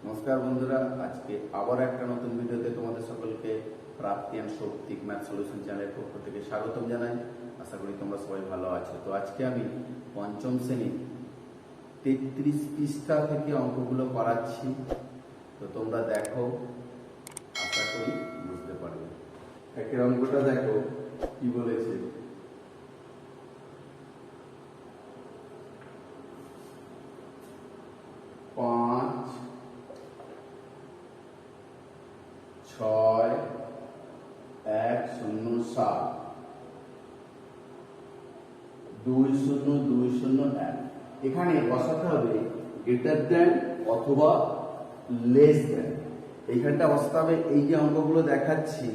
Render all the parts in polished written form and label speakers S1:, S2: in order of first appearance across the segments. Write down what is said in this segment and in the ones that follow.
S1: নমস্কার বন্ধুরা, আজকে আবার একটা নতুন ভিডিওতে তোমাদের সকলকে প্রাপ্তি অ্যান্ড শক্তিক ম্যাথ সলিউশন চ্যানেলের পক্ষ থেকে স্বাগতম জানাই। আশা করি তোমরা সবাই ভালো আছো। তো আজকে আমি পঞ্চম শ্রেণীর 33 পৃষ্ঠা থেকে অঙ্কগুলো করাচ্ছি। তো তোমরা দেখো, আশা করি বুঝতে পারবে। একের অঙ্কটা দেখো কি বলেছে। পাঁচ, ছয়, 1, 0, 7, 2, 0, 2, 0, 1। এখানে বসাতে হবে গ্রেটার দেন অথবা লেস দেন। এইখানটা বসাতে হবে। এই যে অঙ্কগুলো দেখাচ্ছি,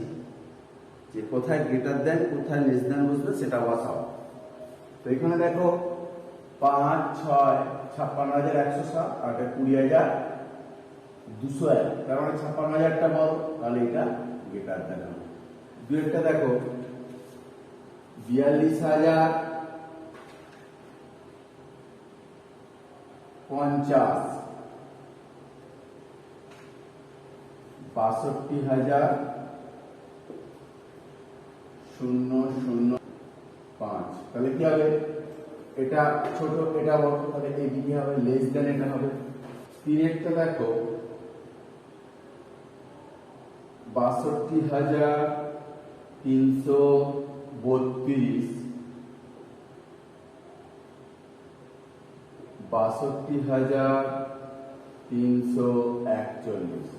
S1: যে কোথায় গ্রেটার দেন কোথায় লেস দেন বুঝবে সেটা বসাও। তো এখানে দেখো 5, 6, 56,107 আর 20,201, তার মানে 56,000টা বড়, তাহলে এটা গ্রেটার দেন হবে। দুইটা দেখো 42,050, 62,005। তাহলে কি হবে? এটা ছোট এটা বড়, তাহলে এদিকে হবে লেস দেন, এটা হবে। তিনেরটা দেখো 62,332, 62,341।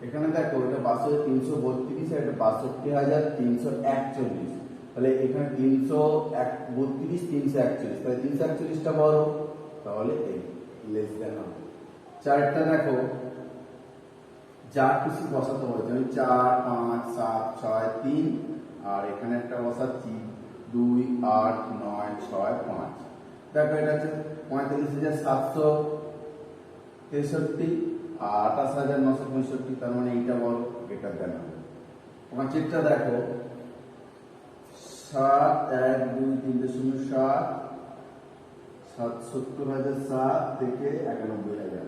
S1: এখানে দেখো এটা 62,332 আর এটা 62,341। তাহলে এখানে 332, 341, তাহলে 341টা বড়, তাহলে এই লেস দেন হবে। চারটা দেখো যা কিছু বসাতে বলেছে, আমি 4, 5, 7, 6, 3 আর এখানে একটা বসাচ্ছি 2, 8, 9, 6, 5। দেখো এটা হচ্ছে 45,763 আর 28,965, তার মানে এইটা বড়, গ্রেটার দেন হবে। পাঁচেরটা দেখো 7, 1, 2, 3.7, 70,007 থেকে 91,000।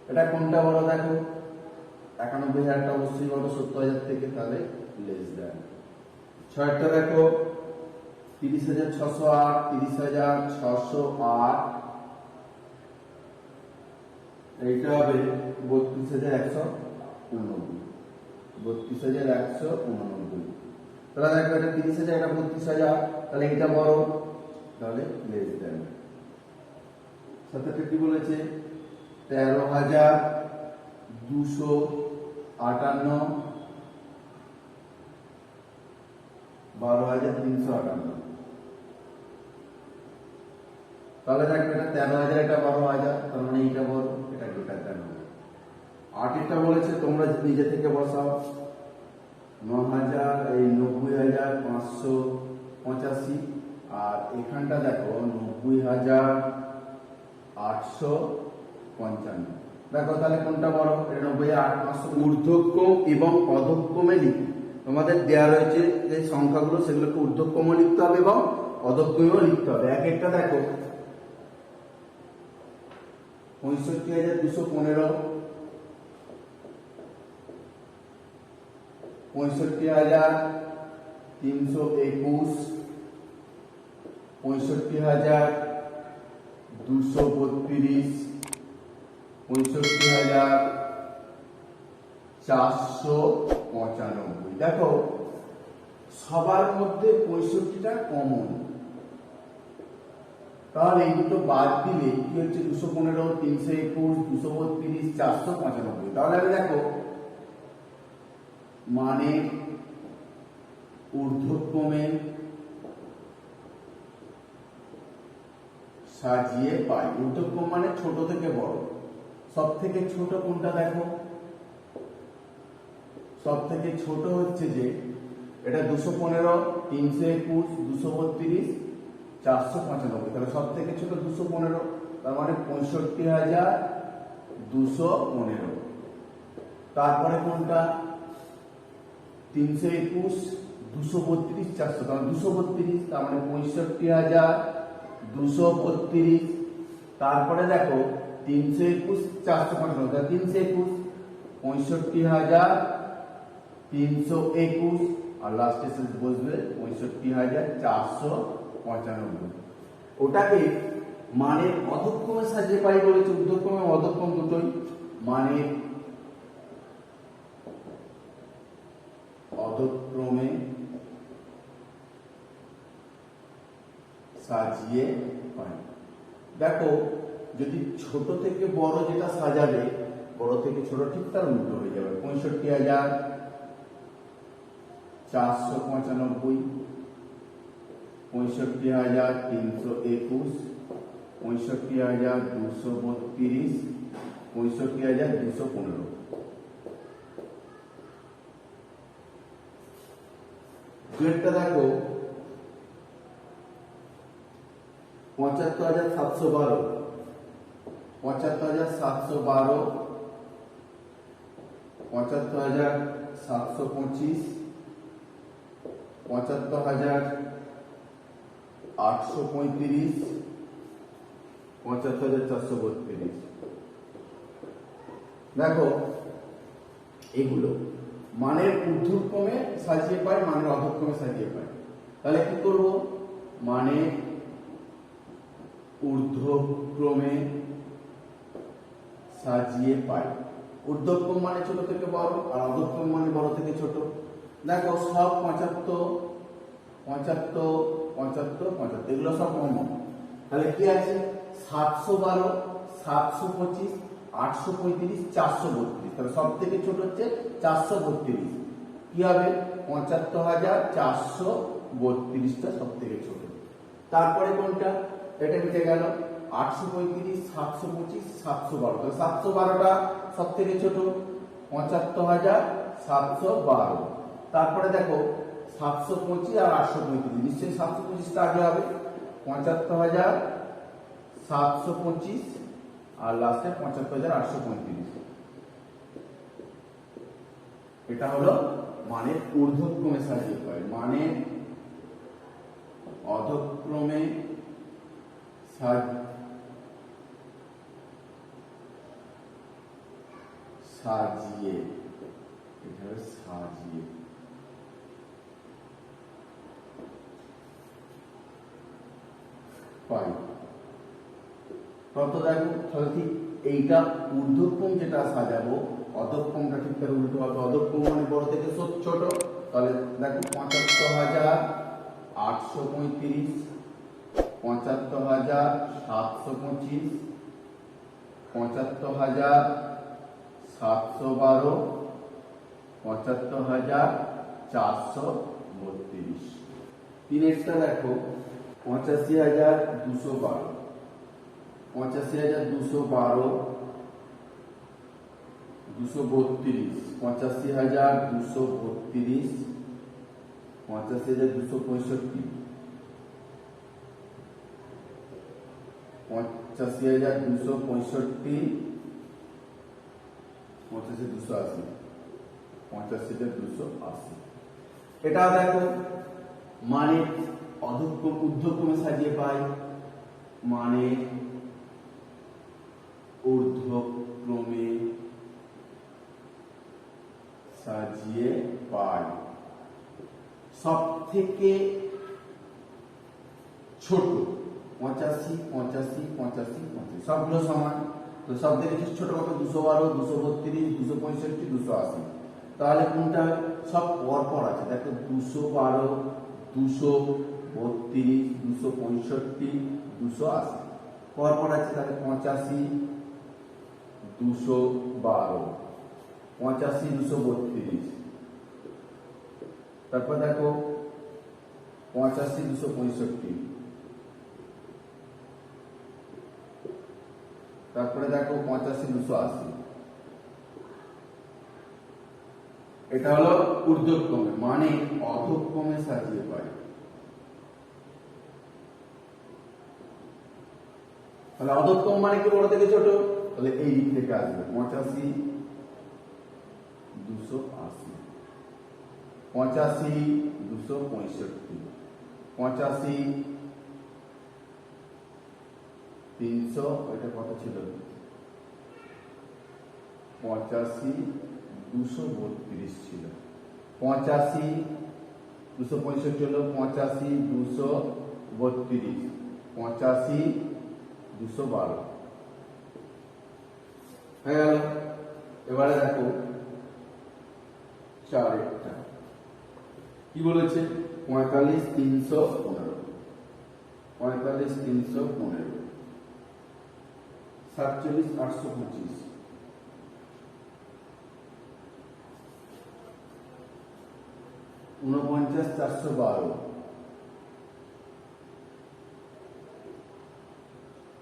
S1: এটা কোনটা বড় দেখো? 91,000টা অবশ্যই বড় 70,000 থেকে, তাহলে লেস দেন। ছয়টা দেখো 30,608, 30,608, এইটা হবে 32,189, 32,189। তাহলে দেখো এটা 30,000, এটা 32,000, তাহলে এটা বড়, তাহলে লেস দেন। সাথে কি বলেছে? 13,258, 12,358। তাহলে দেখো এটা 13,000, এটা 12,000, তার মানে এইটা বড়, এটা গ্রেটার দেন হবে। আটেরটা বলেছে তোমরা নিজে থেকে বসাও। 90,585 আর এখানটা দেখো 90,855। দেখো তাহলে কোনটা বড়? 90,855। ঊর্ধ্বক্রম এবং অধক্রমে লিখি। তোমাদের দেয়া রয়েছে যে সংখ্যাগুলো, সেগুলোকে ঊর্ধ্বক্রমে লিখতে হবে এবং অধক্রমেও লিখতে হবে। এক একটা দেখো 65,215, 65,321, 65,232, 65,495। দেখো সবার মধ্যে 65টা কমন, তাহলে এই দুটো বাদ দিলে কি হচ্ছে? 215, 321, 232, 495। তাহলে আমি দেখো মানে ঊর্ধ্বক্রমে সাজিয়ে পাই। ঊর্ধ্বক্রম মানে ছোট থেকে বড়। সব থেকে ছোট কোনটা দেখো? সব থেকে ছোট হচ্ছে যে এটা 215, 321, 232, 495। তাহলে সব থেকে ছোট 215, তার মানে 65,215। তারপরে কোনটা? 321, 232, 400, তার মানে 232, তার মানে 65,232। তারপরে দেখো 321 455 321 65,321 আর লাস্টে শেষ বসবে 65,495। ওটাকে মানের অধক্রমে সাজিয়ে পাই বলেছে, ঊর্ধ্বক্রমে অধক্রম দুটোই। মানের অধক্রমে সাজিয়ে পাই। দেখো যদি ছোট থেকে বড় যেটা সাজাবে, বড় থেকে ছোট ঠিক তার উল্টো হয়ে যাবে। 65,495, 65,321, 65,232, 65,215। দুয়েরটা দেখো 75,712, 75,712, 75,725, 75,835, 75,432। দেখো এগুলো মানের ঊর্ধ্বক্রমে সাজিয়ে পাই, মানের অধক্রমে সাজিয়ে পাই। তাহলে কি করব? মানের ঊর্ধ্বক্রমে সাজিয়ে পাই। ঊর্ধ্বক্রম মানে ছোট থেকে বড়, আর অধক্রম মানে বড় থেকে ছোট। দেখো সব 75 75 75 75 এগুলো সব কমন। তাহলে কি আছে? 712, 725, 835, 432। তাহলে সব থেকে ছোট হচ্ছে 432। কি হবে? 75,432টা সব থেকে ছোট। তারপরে কোনটা? এটা মিটে গেল। 835, 725, 712। তাহলে 712টা সব থেকে ছোট, 75,712। তারপরে দেখো 725 আর 835, নিশ্চয়ই 725টা আগে হবে। 75,725 আর লাস্টে 75,835। এটা হলো মানের ঊর্ধ্বক্রমে সাজিয়ে পাই। মানের অধক্রমে সাজিয়ে, এটা সাজিয়ে পাই। কত দেখো, তাহলে ঠিক এইটা ঊর্ধ্বক্রম যেটা সাজাবো, অধক্রমটা ঠিক তার উল্টো হবে। অধক্রম মানে বড় থেকে ছোট। তাহলে দেখো 75,835, 75,725, 75,712, 75,432। তিনেরটা দেখো 85,212, 85,212, 232, 85,232, 85,265, 85,265, 85,280, 85,280। এটা দেখো মানে অধক্রম ঊর্ধ্বক্রমে সাজিয়ে পাই। মানে ঊর্ধ্বক্রমে সাজিয়ে পাই। সব থেকে ছোট 85, 85, 85, 85, সবগুলো সমান। তো সব থেকে ছোট কত? 212, 232, 265, 280। তাহলে কোনটা? সব পরপর আছে। দেখো 212, 232, 265, 280 পরপর আছে। তাহলে 85, 212, 85, 232। তারপর দেখো 85, 265। তারপরে দেখো 85, 280। এটা হলো ঊর্ধ্বক্রমে, মানে অধক্রমে সাজিয়ে পাই। তাহলে অধক্রম মানে কি? বড় থেকে ছোট। তাহলে এই দিক থেকে আসবে 85, 280, 85, 265, 85, 300। এটা কত ছিল? 85,232 ছিল। 85, 265 হলো 85,232, 85,212 হয়ে গেল। এবারে দেখো চারেরটা কি বলেছে, 45,315, 45,315, 47,825, 49,412,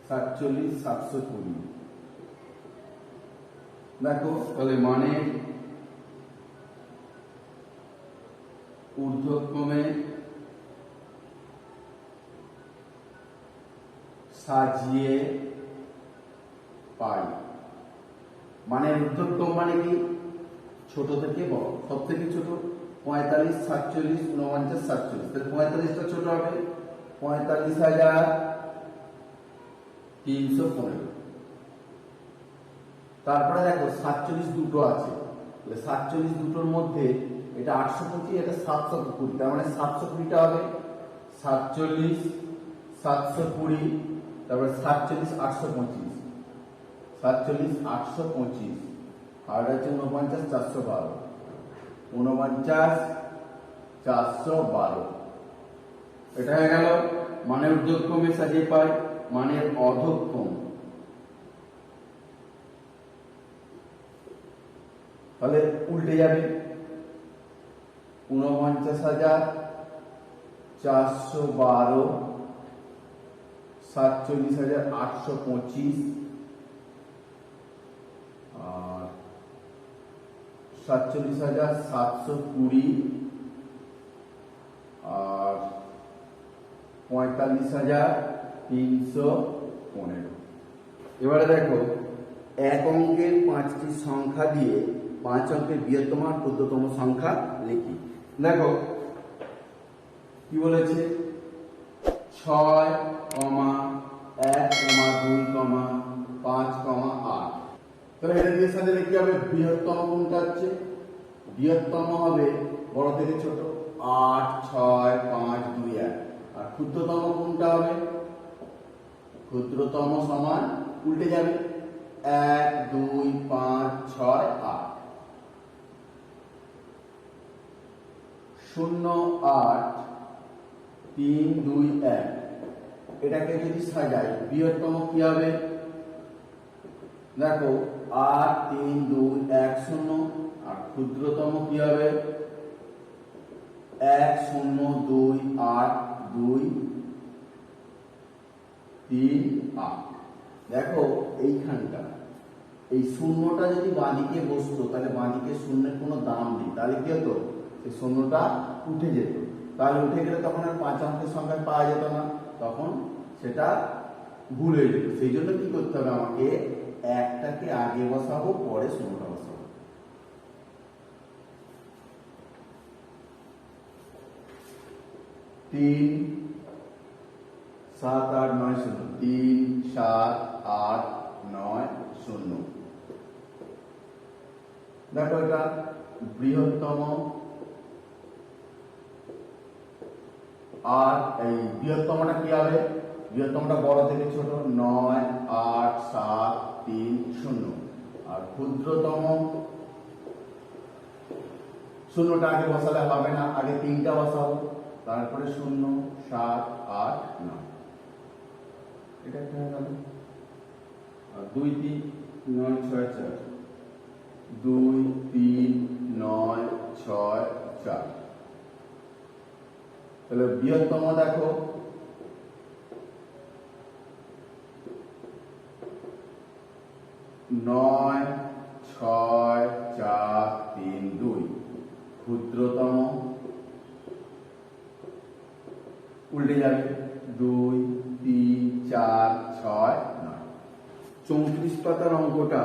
S1: 47,720। দেখো তাহলে মানে ঊর্ধ্বক্রমে সাজিয়ে পাই। মানে ঊর্ধ্বক্রম মানে কি, ছোট থেকে বড়, সব থেকে ছোট 45, 47, 49, 47, তাহলে 45টা ছোট হবে 45,315। তারপরে দেখো 47 দুটো আছে, 47 দুটোর মধ্যে এটা 825, এটা 720, তার মানে 720টা হবে 47, 720, তারপরে 47, 825, 47, 825, আর হচ্ছে 49,412, 49,412। এটা হয়ে গেল মানে ঊর্ধ্বক্রমে সাজিয়ে পাই, মানের অধক্রম। তাহলে উল্টে যাবে, 49,412, 47,825 আর 47,720 আর 45,315। এবারে দেখো এক অঙ্কের 5টি সংখ্যা দিয়ে 5 অঙ্কের বৃহত্তম আর ক্ষুদ্রতম সংখ্যা লিখি। দেখো কি বলেছে, 6, 1, 2, 5, 8। তাহলে এটা দিয়ে সাথে লিখতে হবে বৃহত্তম কোনটা হচ্ছে, বৃহত্তম হবে বড় থেকে ছোট 8, 6, 5, 2, 1। আর ক্ষুদ্রতম কোনটা হবে, ক্ষুদ্রতম সমান উল্টে যাবে 1, 2, 5, 6, 8। 0, 8, 3, 2, 1। এটাকে যদি সাজাই বৃহত্তম কি হবে, দেখো 8, 3, 2, 1, 0। আর ক্ষুদ্রতম কি হবে 1, 0, 2, 8, 2, 3, 8। দেখো এইখানটা এই শূন্যটা যদি বাঁদিকে বসতো, তাহলে বাঁদিকে শূন্যের কোনো দাম নেই, তাহলে কি হতো, এই শূন্যটা উঠে যেত। তাহলে উঠে গেলে তখন আর 5 অঙ্কের সংখ্যা পাওয়া যেত না, তখন সেটা ভুল হয়ে যেত। সেই জন্য কি করতে হবে, আমাকে একটাকে আগে বসাবো, পরে শূন্যটা বসাবো। তিন, 7, 8, 9, 0, 3, 7, 8, 9, 0। দেখো এটা বৃহত্তম, আর এই বৃহত্তমটা কি হবে, বৃহত্তমটা বড় থেকে ছোট 9, 8, 7, 3, 0। আর ক্ষুদ্রতম শূন্যটা আগে বসালে হবে না, আগে 3টা বসাবো, তারপরে 0, 7, 8, 9। এটা কি হয়ে গেল, আর 2, 3, 9, 6, 4, 2, 3, 9, 6, 4। তাহলে বৃহত্তম দেখো 9, 6, 4, 3, 2। ক্ষুদ্রতম উল্টে যাবে 2, 3, 4, 6, 9। 34 পাতার অঙ্কটা,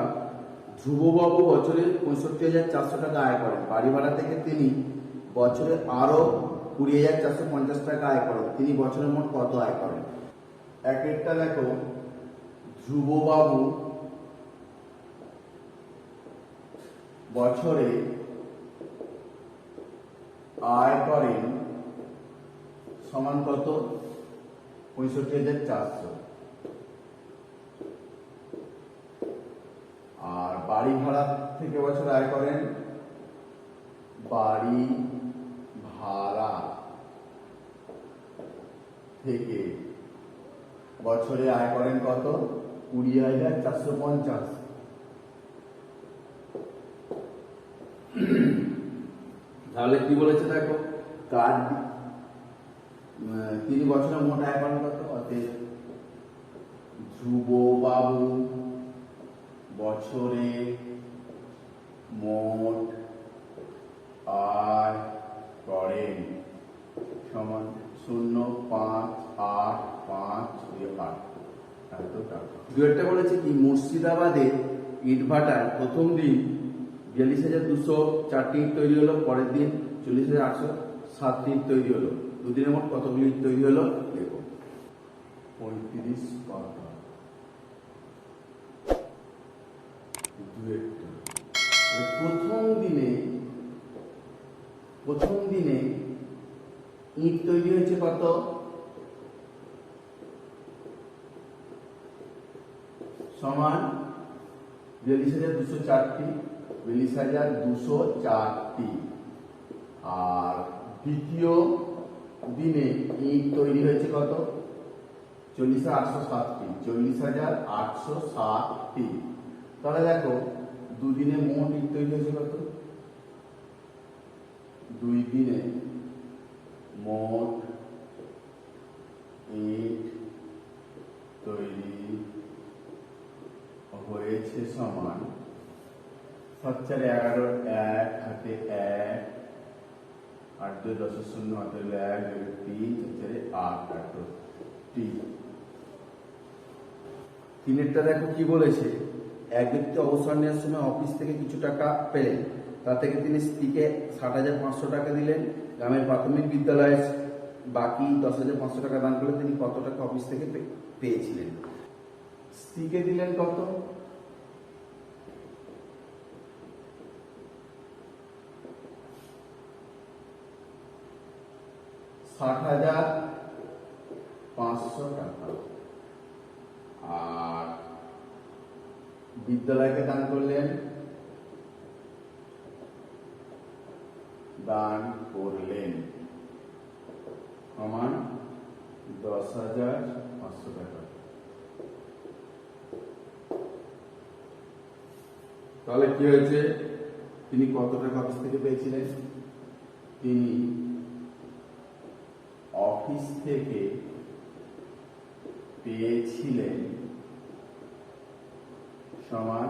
S1: ধ্রুববাবু বছরে 65,400 টাকা আয় করেন। বাড়ি ভাড়া থেকে তিনি বছরে আরো 20,450 টাকা আয় করেন। তিনি বছরে মোট কত আয় করেন? এক একটা দেখো, ধ্রুববাবু বছরে আয় করেন সমান কত? 65,400। আর বাড়ি ভাড়া থেকে বছরে আয় করেন, বাড়ি ভাড়া থেকে বছরে আয় করেন কত? 20,450। তাহলে কি বলেছে দেখো, কার তিনি বছরে মোট আয় করেন কত? অতএব ধ্রুব বাবু বছরে মোট আয় করেন সমান 0,585 এত টাকা। দুয়েরটা বলেছে কি, মুর্শিদাবাদে ইটভাটার প্রথম দিন 42,204টি ইট তৈরি হলো, পরের দিন 40,807টি ইট তৈরি হলো। দুদিনের মোট কতগুলি ইট তৈরি হলো দেখো। 35 পাতা। দুয়েরটা প্রথম দিনে ইট তৈরি হয়েছে কত? সমান 42,204টি, 42,204টি। আর দ্বিতীয় দিনে ইট তৈরি হয়েছে কত? 40,807টি, 40,807টি। তাহলে দেখো দুদিনে মোট ইট তৈরি হয়েছে কত? দুই দিনে মোট ইট তৈরি হয়েছে সমান 7,4,11 1 হাতে 1 8 2 10 0 হাতে 1 3 4 8 3। তিনেরটা দেখো কি বলেছে, এক ব্যক্তি অবসর নেওয়ার সময় অফিস থেকে কিছু টাকা পেলেন, তা থেকে তিনি স্ত্রীকে 60,500 টাকা দিলেন। গ্রামের প্রাথমিক বিদ্যালয়ে বাকি 10,500 টাকা দান করলে তিনি কত টাকা অফিস থেকে পেয়েছিলেন? স্ত্রীকে দিলেন কত? $60,500 টাকা। আর বিদ্যালয়কে দান করলেন সমান 10,500 টাকা। তাহলে কি হয়েছে, তিনি কত টাকা অফিস থেকে পেয়েছিলেন? তিনি অফিস থেকে পেয়েছিলেন সমান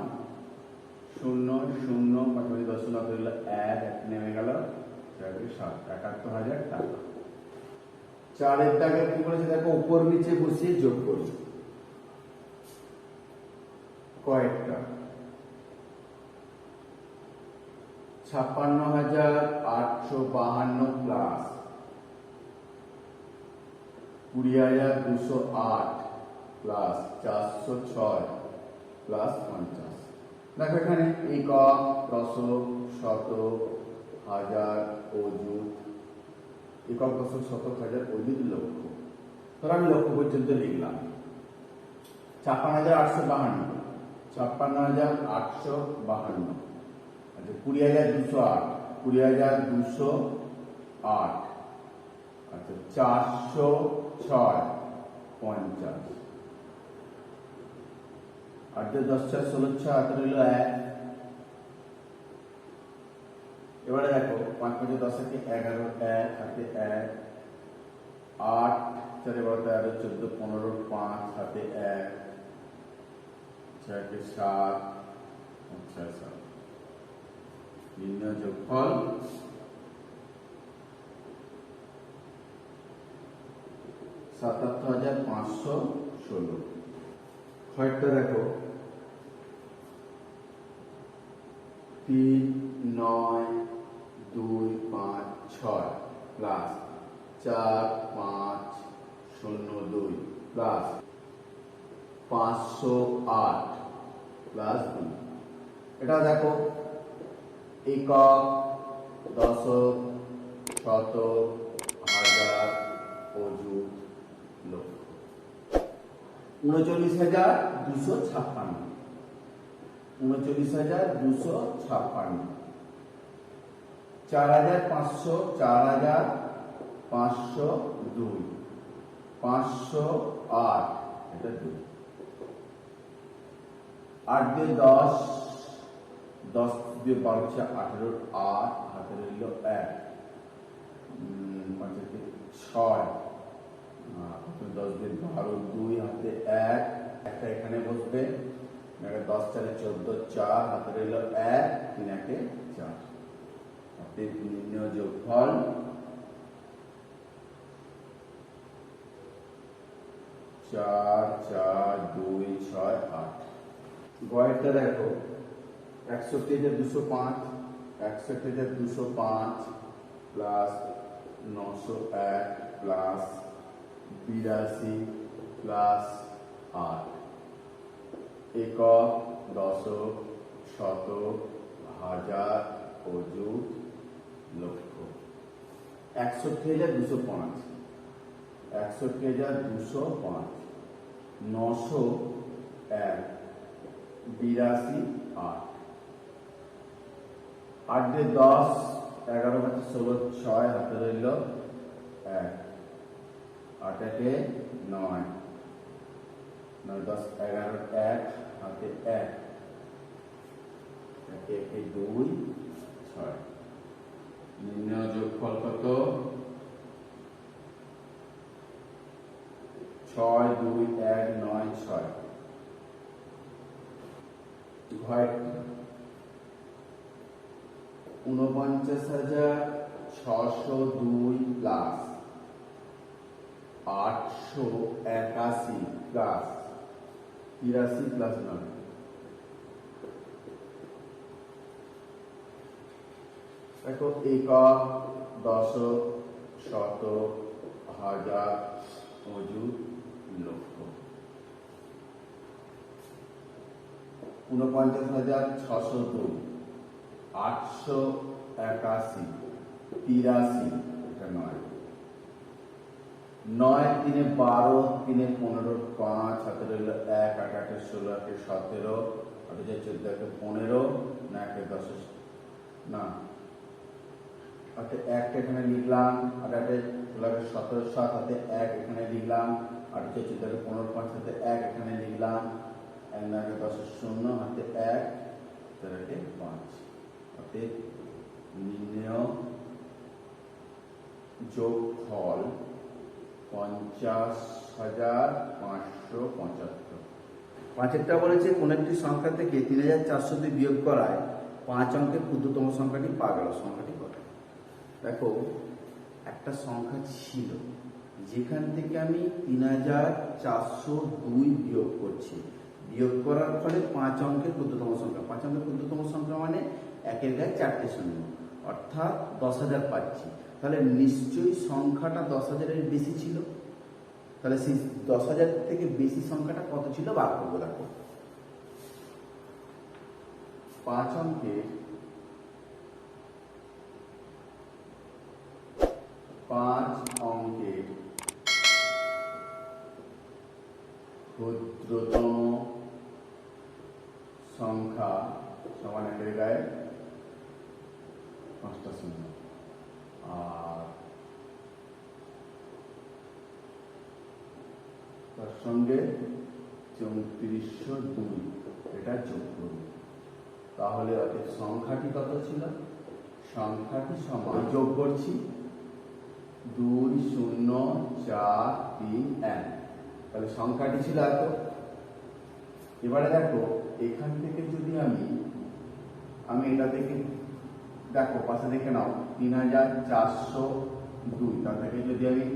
S1: 0 0 পাশাপাশি 10 1 নেমে গেল 71,000 টাকা। চারের দাগে কি বলেছে দেখো, উপর নিচে বসিয়ে যোগ করি কয়েকটা। 56,852 প্লাস 20,208 প্লাস 406 প্লাস 50। দেখো এখানে একক, দশক, শতক, হাজার, অযুত, একক, দশক, শতক, হাজার, অযুত, লক্ষ। ধর আমি লক্ষ পর্যন্ত লিখলাম। 56,852, 56,852। আচ্ছা 20,208, 20,208। আচ্ছা 406 50। 8 10 4 16 6 18 হলো 1। এবারে দেখো 5 5 10 কে 11 1 হাতে 1 8 4 12 13 14 15 5 হাতে 1 6 কে 7 6 7। নির্ণয় যোগফল 77,516। ছয়টা দেখো 3 9 2 5 6 প্লাস 4 5 0 2 প্লাস 508 প্লাস 2। এটা দেখো একক, দশক, শতক, হাজার, অযুত, লক্ষ। 39,256, 39,256, 4,500, 4,502, 508, এটা 2, 8 দিয়ে 10, 10 দিয়ে 12 হচ্ছে 18, 8 হাতে রইল 1, 5 দিয়ে 6, 10 দিয়ে 12, 2 হাতে 1, একটা এখানে বসবে, 10 4 14, 4 হাতে রইল 1, 3 1 4, হাতে নির্ণয় যোগফল 4 4 2 6 8। গয়েরটা দেখো 61,205, 61,205 প্লাস 901 প্লাস 82 প্লাস 8, একক, দশক, শতক, হাজার, অযুত, লক্ষ। 61,205, 61,205, 901, 82, 8, 8 দিয়ে 10, 11 5 16, 6 হাতে রইল 1, 8 1 9, 9 10 11 1 হাতে 1, 1 1 2 6। নির্ণয় যোগফল কত? 6 2 1 9 6। ঘর 49,602 প্লাস 881 প্লাস 83 প্লাস 9। দেখো একক, দশক, শতক, হাজার, অযুত, লক্ষ। 49,602, 881, 83, এটা 9, 9 3 12, 3 15, 5 হাতে রইল 1, 8 8 16, 1 17, 8 14, 15, না 1 10 না, হাতে 1 এখানে লিখলাম, 8 8 16, 17, 7 হাতে 1 এখানে লিখলাম, 8 14, 15, 5 হাতে 1 এখানে লিখলাম, 1 9 10 0 হাতে 1, 4 5 হাতে নির্ণয় যোগফল 50,575। পাঁচেরটা বলেছে কোন একটি সংখ্যা থেকে 3,402 বিয়োগ করায় 5 অঙ্কের ক্ষুদ্রতম সংখ্যাটি পাওয়া গেল, সংখ্যাটি কত? দেখো একটা সংখ্যা ছিল যেখান থেকে আমি 3,402 বিয়োগ করছি, বিয়োগ করার ফলে 5 অঙ্কের ক্ষুদ্রতম সংখ্যা, 5 অঙ্কের ক্ষুদ্রতম সংখ্যা মানে 1-এর গায়ে 4টে শূন্য, অর্থাৎ 10,000 পাচ্ছি। তাহলে নিশ্চয়ই সংখ্যাটা 10,000-এর বেশি ছিল। তাহলে সেই 10,000 থেকে বেশি সংখ্যাটা কত ছিল বার করবো। দেখো 5 অঙ্কের ক্ষুদ্রতম সংখ্যা সমান 1-এর গায়ে 5টা শূন্য, আর তার সঙ্গে 3402 এটা যোগ করব। তাহলে সংখ্যাটি কত ছিল? সংখ্যাটি সমান, যোগ করছি 2 0 4 3 1, তাহলে সংখ্যাটি ছিল এত। এবারে দেখো এখান থেকে যদি আমি এটা থেকে দেখো পাশে দেখে নাও 3,402, তার থেকে যদি আমি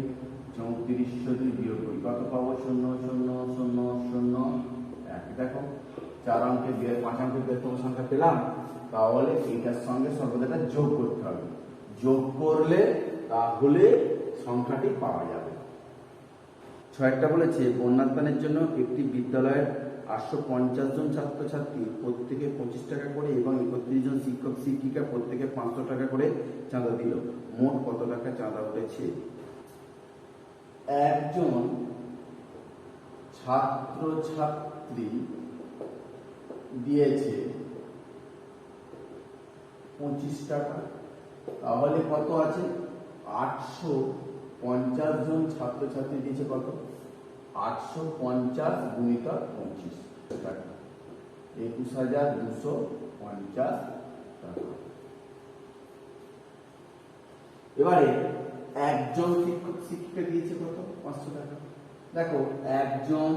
S1: 3402 বিয়োগ করি কত পাবো? 0 0 0 0 1। দেখো 4 অঙ্কের 5 অঙ্কের বৃহত্তম সংখ্যা পেলাম, তাহলে এইটার সঙ্গে সর্বদা যোগ করতে হবে। যোগ করলে তাহলে সংখ্যাটি পাওয়া যাবে। 6টা বলেছে বন্যাত্রাণের জন্য একটি বিদ্যালয়ের 850 জন ছাত্রছাত্রী প্রত্যেকে 25 টাকা করে এবং 31 জন শিক্ষক শিক্ষিকা প্রত্যেকে 500 টাকা করে চাঁদা দিল। মোট কত টাকা চাঁদা উঠেছে? একজন ছাত্রছাত্রী দিয়েছে 25 টাকা, তাহলে কত আছে? 850 জন ছাত্রছাত্রী দিয়েছে কত? 850 গুণিতক 25 টাকা, 21,250 টাকা। এবারে একজন শিক্ষক শিক্ষিকা দিয়েছে কত? 500 টাকা। দেখো, একজন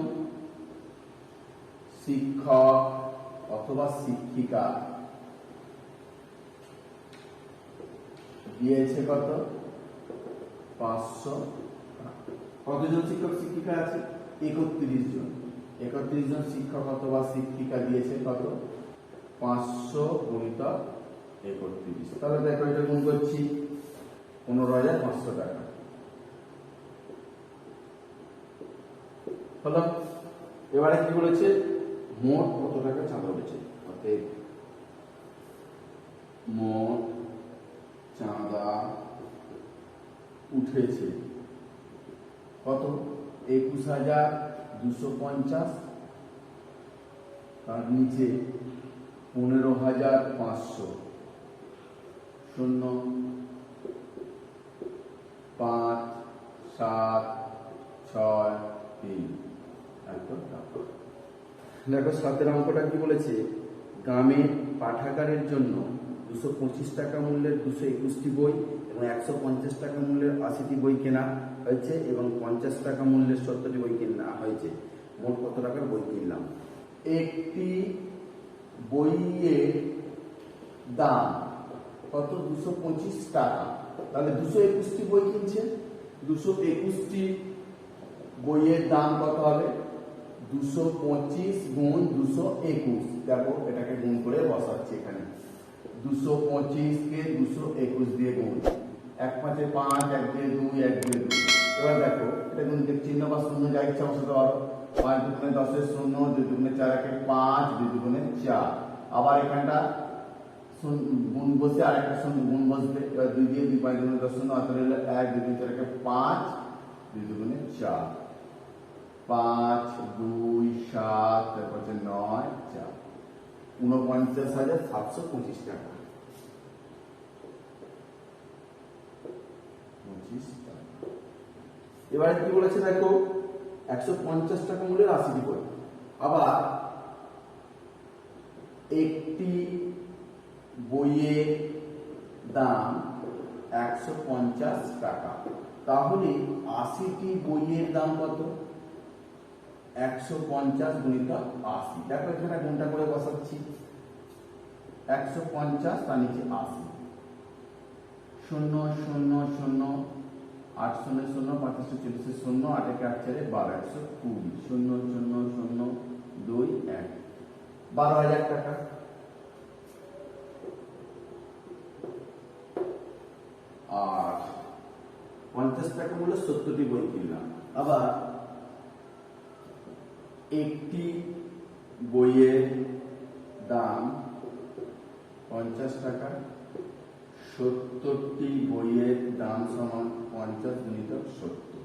S1: শিক্ষক অথবা শিক্ষিকা দিয়েছে কত? 500। কতজন শিক্ষক শিক্ষিকা আছে? 31 জন। 31 জন শিক্ষক অথবা শিক্ষিকা দিয়েছে কত? 500 গুণিতক 31। তাহলে দেখো, এটা গুণ করছি 15,500 টাকা হলো। এবারে কি বলেছে? মোট কত টাকা চাঁদা উঠেছে। অতএব মোট চাঁদা উঠেছে কত? 21,250। তার নিচে 15,500 0 5 7 6 3 এত টাকা। দেখো, 7 অঙ্কটা কি বলেছে? গ্রামের পাঠাগারের জন্য 225 টাকা মূল্যের 221টি বই এবং 150 টাকা মূল্যের 80টি বই কেনা হয়েছে এবং 50 টাকা মূল্যের 70টি বই কেনা হয়েছে। মোট কত টাকার বই কিনলাম? একটি বইয়ের দাম কত? 225 টাকা। তাহলে 221টি বই কিনছে। 221টি বইয়ের দাম কত হবে? 225 গুণ 221। দেখো, এটাকে গুণ করে বসাচ্ছি এখানে। 225 কে 221 দিয়ে গুণ। 1 5 5, 1 2 2, 1 2 2। এবার দেখো, এটা গুণ চিহ্ন বা শূন্য যা ইচ্ছা বসাতে পারো। 5 2 10 0, 2 2 4 5, 2 2 4। আবার এখানটা গুণ বসে আর একটা শূন্য গুণ বসবে। এবার 2 দিয়ে 2 5 2 10 0, অতএব 1 2 3 4 5, 2 2 4, 5 2 7, তারপর 9 4, 49,725 টাকা। 25 টাকা। এবারে কি বলেছে? দেখো, 150 টাকা মূল্যের 80টি বই। আবার একটি বইয়ের দাম 150 টাকা, তাহলে 80টি বইয়ের দাম কত? 150 গুণিতক 80। দেখো, এখানে গুণটা করে বসাচ্ছি। 150 তার নিচে 80। 0 0 0, 8 0 0, 5 40 0, 8 1 8 4 12, 120, 0 0 0 2 1, 12,000 টাকা। আর 50 টাকা মূল্য 70টি বই কিনলাম। আবার একটি বইয়ের দাম 50 টাকা, 70টি বইয়ের দাম সমান 50 গুণিতক 70।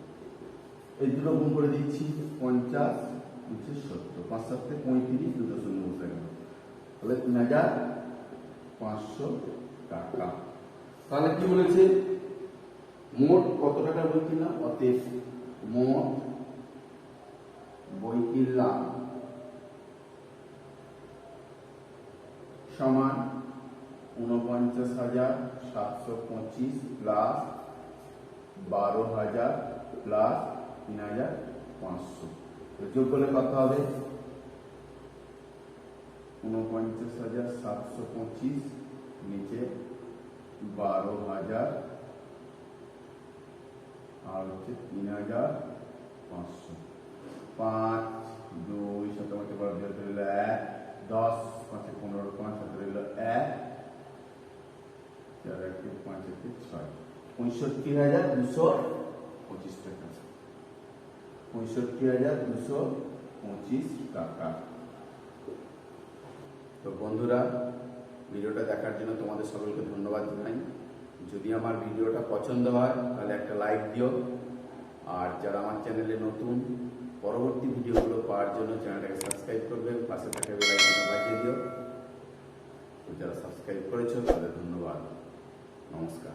S1: এই দুটো গুণ করে দিচ্ছি। 50 নিচে 70, 5 7 35, 2 0 বসে গেল। তাহলে 3,500 টাকা। তাহলে কি বলেছে? মোট কত টাকা বই কিনলাম? অতএব মোট বই কিনলাম সমান 49,725 প্লাস 12,000 প্লাস 3,500। যোগ করলে কত হবে? 49,725 নিচে 12,000 আর হচ্ছে 3,500। 5 2 7 5 12 1, 10 5 15 5 7 1, 4 1 5 1 6, 65,225 টাকা। 65,225 টাকা। তো বন্ধুরা, ভিডিওটা দেখার জন্য তোমাদের সকলকে ধন্যবাদ জানাই। যদি আমার ভিডিওটা পছন্দ হয় তাহলে একটা লাইক দিও, আর যারা আমার চ্যানেলে নতুন, পরবর্তী ভিডিওগুলো পাওয়ার জন্য চ্যানেলটাকে সাবস্ক্রাইব করবে, পাশে থাকা বেল আইকনটা বাজিয়ে দিও। তো যারা সাবস্ক্রাইব করেছো তাদের ধন্যবাদ। নমস্কার।